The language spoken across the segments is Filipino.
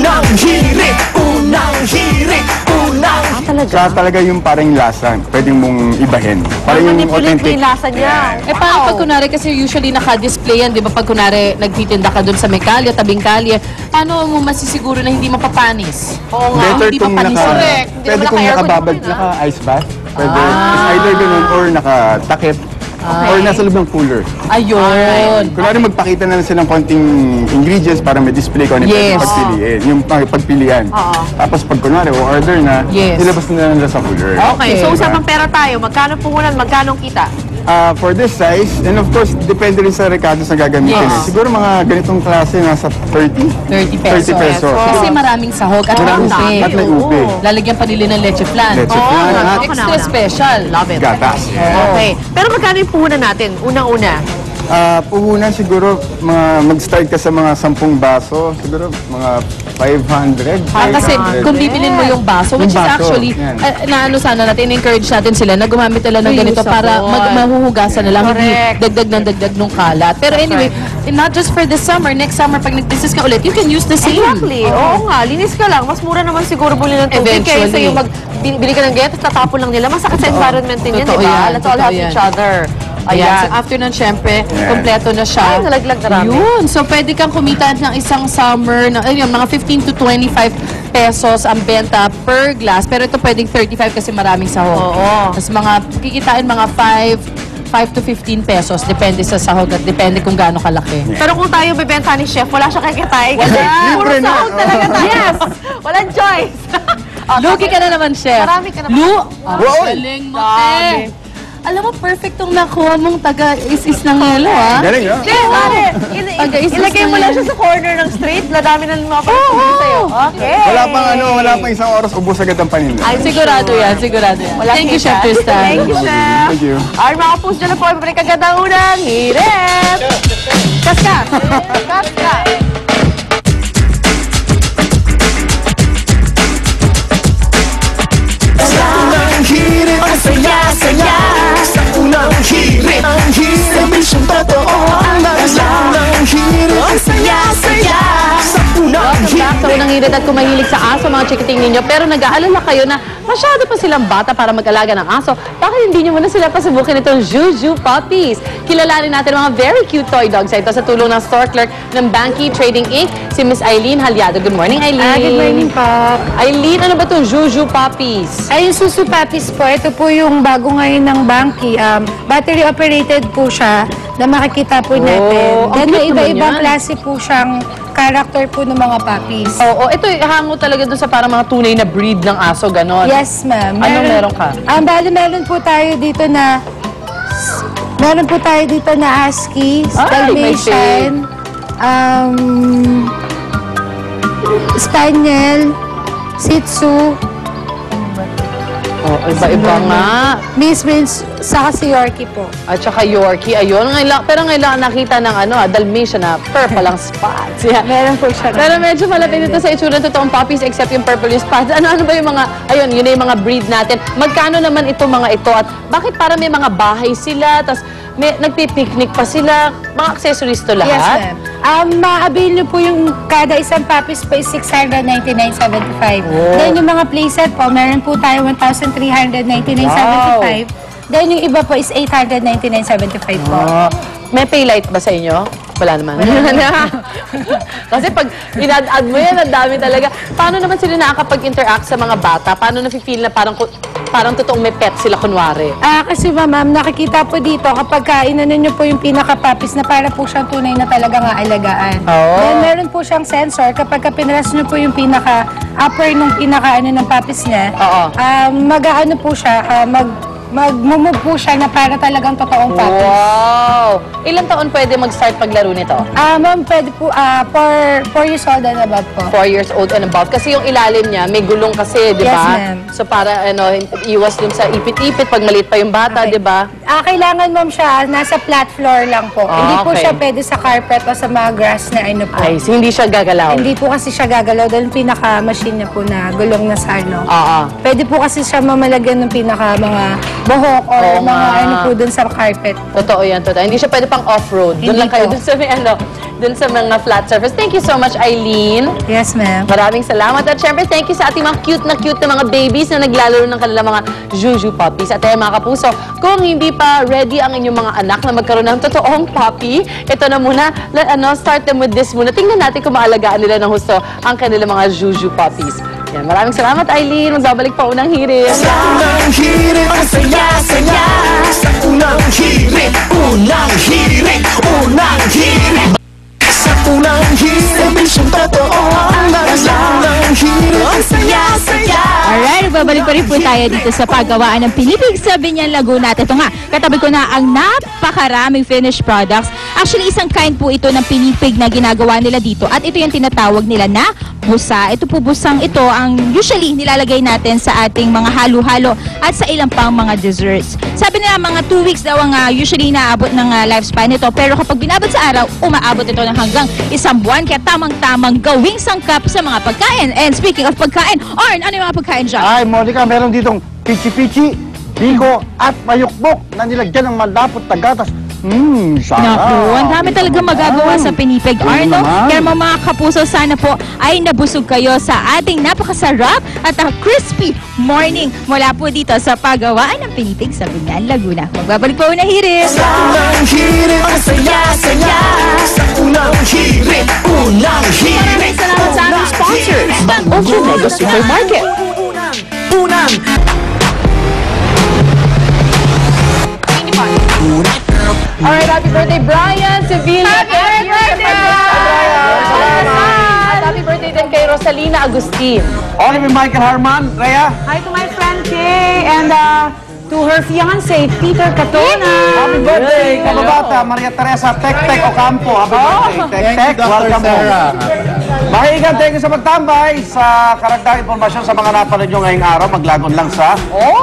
Unang hirit, unang hirit, unang Siya talaga yung parang lasa, pwedeng mong ibahin. Parang yung Manipulate mo authentic. yung lasa niya. Eh, paano pag kunwari, kasi usually naka-display yan, di ba? Pag kunwari, nagtitinda ka doon sa may kalye, tabing kalye, paano mo masisiguro na hindi mapapanis? Oo nga. Better hindi kung mapanis. Correct. Hindi pwede naman kung naka-aircon nakababad, yun, ah. naka-ice bath. Pwede. It's either ganun or nakatakip. Or nasa loob ng cooler. Ayun. Kunwari magpakita na lang silang konting ingredients para may display ko ano Yes. pwede pagpiliin. Yung pagpilian. Tapos pag kunwari o-order na, Yes. nilabas na lang sa cooler. Okay, so usapang pera tayo. Magkano puhunan, magkano kita? For this size, and of course, depende rin sa recados na gagamitin. Yes. Siguro mga ganitong klase, nasa 30? 30 pesos. 30 pesos. Kasi maraming sahog at Maraming upe. at may upe. Lalagyan pa nila ng leche flan. Leche flan at Extra special. Love it. gatas. Okay. Pero magkano yung puhunan natin? Unang-una. Puhunan siguro, mag-start ka sa mga 10 baso, siguro mga 500. Kasi 500. kung bibilin mo yung baso, which Yung is baso, actually, yan. naano sana natin, encourage natin sila na gumamit nila ng ganito para mahuhugasan na lang, hindi Correct. dagdag ng dagdag nung kalat. Pero anyway, not just for this summer, next summer pag nag-business ka ulit, you can use the same. Exactly. Oo nga. Linis ka lang. Mas mura naman siguro buli ng tubig. Eventually. Kaysa yung bili ka ng ganyan, tapos tatapon lang nila. Masakit sa environment din yan, di Totoo ba? yan, Let's all totoo help yan. each other. Ayan. So Ayan. after nun, syempre, Yes. kompleto na siya. Ay, nalaglag na rami. Yun. So pwede kang kumita ng isang summer, ayun, mga 15 to 25 pesos ang benta per glass. Pero ito pwedeng 35 kasi maraming sahog. Oo. Tapos kikitain mga 5 to 15 pesos. Depende sa sahog at depende kung gaano kalaki. Pero kung tayo bibenta ni Chef, wala siya kakitay. Kasi puro Libre na. sahog talaga tayo. Yes! Walang choice. Lugi ka na naman, Chef. Marami ka naman. Lu! Wow! Galing mo, te. Alam mo, perfect tong nakuha mong taga-is-is ng yelo, ha? Galing, no? Chef, pare, Taga-isis ilagay mo na lang yan. siya sa corner ng street. Ladami na mga pagkakulit sa'yo. Okay. Wala pang isang oras, ubos agad ang paninda. I'm Sigurado sure. yan, sigurado yan. Walang Thank you, kita. Chef Tristan. Thank you, Chef. Thank you. Alright, mga kapos dyan na po. Ibabalik agad ang unang hirit. Kaskas. Kaskas. unang hirit, ang saya-saya. Sa unang hirit, ang hirit, serbisyong totoo. Unang hirit, ang saya-saya. Sa unang Welcome back sa hirit. unang hirit at kung mahilig sa aso mga chikiting ninyo pero nag-aalala kayo na masyado pa silang bata para mag-alaga ng aso. Bakit hindi nyo muna sila pasubukin itong Juju Puppies? Kilalanin natin mga very cute toy dogs ito sa tulong ng store clerk ng Banky Trading Inc. Si Miss Eileen Halyado. Good morning, Eileen. Good morning po. Eileen, ano ba itong Juju Puppies? Ay, yung Susu Puppies po, ito po yung bago ngayon ng Banky. Battery operated po siya na makikita po natin. ang Then cute may iba-ibang naman yan. klase po siyang character po ng mga puppies. Oo, ito hango talaga dun sa parang mga tunay na breed ng aso, ganon. Yes, ma'am. Anong meron ka? Bali, meron po tayo dito na Husky, Ay, may Dalmatian, Spaniel, Shih Tzu, Oh, iba-iba nga. Miss Prince, saka si Yorkie po. At saka Yorkie, ayun. Pero ngayon nakita ng Dalmatian na purple ang spots. Yeah. Meron po siya. Pero medyo malapit ito sa itsura ng totoong puppies except yung purple yung spots. Ano ba yung mga, ayun, yun na yung mga breed natin. Magkano naman ito mga ito at bakit para may mga bahay sila, tapos nagpipiknik pa sila, mga accessories to lahat? Yes, ma'am. Ma-avail nyo po yung kada isang puppies po is $699.75. Then yung mga playset po, meron po tayo $1,399.75. Then yung iba po is $899.75 po. May paylight ba sa inyo? Wala naman. Kasi pag in-add mo yan, ang dami talaga. Paano naman sila nakakapag-interact sa mga bata? Paano nafe-feel na parang totoong may pet sila kunwari? Kasi ma'am, nakikita po dito kapag inanon nyo po yung pinaka-puppies na para po siyang tunay na talagang aalagaan. Oo. Then meron po siyang sensor kapag pinress nyo po yung pinaka-upper nung pinaka-ano ng puppies niya. Oo. Mag-aano po siya, mag-move po siya na para talagang totoong puppies. Wow! Ilang taon pwede mag-start paglaro nito? Ma'am, pwede po, 4 years old and above po. 4 years old and above. Kasi yung ilalim niya, may gulong kasi, di ba? Yes, ma'am. So para iwas dun sa ipit-ipit pag maliit pa yung bata, Okay. di ba? Kailangan ma'am siya, nasa flat floor lang po. Hindi po okay. siya pwede sa carpet o sa mga grass na ano po. Ay, hindi siya gagalaw. Hindi po kasi siya gagalaw dahil pinaka-machine niya po na gulong na sa ano. Oo. Pwede po kasi siya mamalagyan ng pinaka mga buhok or Oo mga nga. ano po dun sa carpet. Totoo yan, totoo. Hindi siya pwede pang off-road. Doon Hindi lang kayo, po. dun sa, dun sa mga flat surface. Thank you so much, Eileen. Yes, ma'am. Maraming salamat. At syempre, thank you sa ating mga cute na mga babies na naglalaro ng kanilang mga Juju puppies. At mga kapuso, kung hindi pa ready ang inyong mga anak na magkaroon ng totoong puppy, ito na muna, start them with this muna. Tingnan natin kung maalagaan nila ng husto ang kanilang mga Juju puppies. Yan, maraming salamat, Eileen. Magbabalik pa unang hirit. Unang hirit, ang saya-saya. Unang hirit, unang hirit, unang hirit. Sa unang hirit, serbisyong totoo. Unang hirit, ang saya-saya. Alright, nagbabalik pa rin po tayo dito sa paggawaan ng Pinipig sa Binyan, Laguna. At ito nga, katabi ko na ang napakaraming finished products. Actually, isang kind po ito ng pinipig na ginagawa nila dito. At ito yung tinatawag nila na busa. Ito po busang ito ang usually nilalagay natin sa ating mga halo-halo at sa ilang pang mga desserts. Sabi nila mga 2 weeks daw ang usually naabot ng lifespan nito. Pero kapag binabot sa araw, umaabot ito ng hanggang 1 buwan. Kaya tamang-tamang gawing sangkap sa mga pagkain. And speaking of pagkain, Arn, ano yung mga pagkain dyan? Ay, Monica, meron ditong pichi-pichi, biko at mayukbok na nilagyan ng malapot na gatas. Sarap. Naku, ang dami talaga magagawa sa pinipig, Arno. naman. Kaya mga kapuso, sana po ay nabusog kayo sa ating napakasarap at crispy morning mula po dito sa paggawaan ng pinipig sa Binyan, Laguna. Magbabalik po unang hirit. Unang hirit, ang saya-saya. Unang hirit, unang hirit. Salamat sa aming sponsors, Ultra Mega Supermarket. Unang Alright, happy birthday, Brian Sevilla. Happy birthday! At happy birthday din kay Rosalina Agustin. Oliver Michael Harman, Rhea. Hi to my friend Kay and to her fiancé, Peter Catona. Happy birthday, kababata, Maria Teresa Tek-Tek Ocampo. Happy birthday, Tek-Tek. Welcome home. Mahigan, thank you sa pagtambay. Sa karagdagang impormasyon sa mga napanood nyo ngayong araw, maglagon lang sa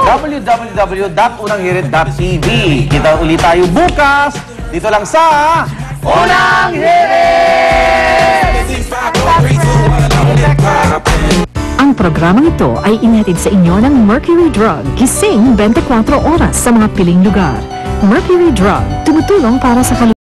www.unanghirit.tv. Kita ulit tayo bukas, dito lang sa Unang Hirit! Ang programang ito ay inhatid sa inyo ng Mercury Drug. Gising 24 oras sa mga piling lugar. Mercury Drug, tumutulong para sa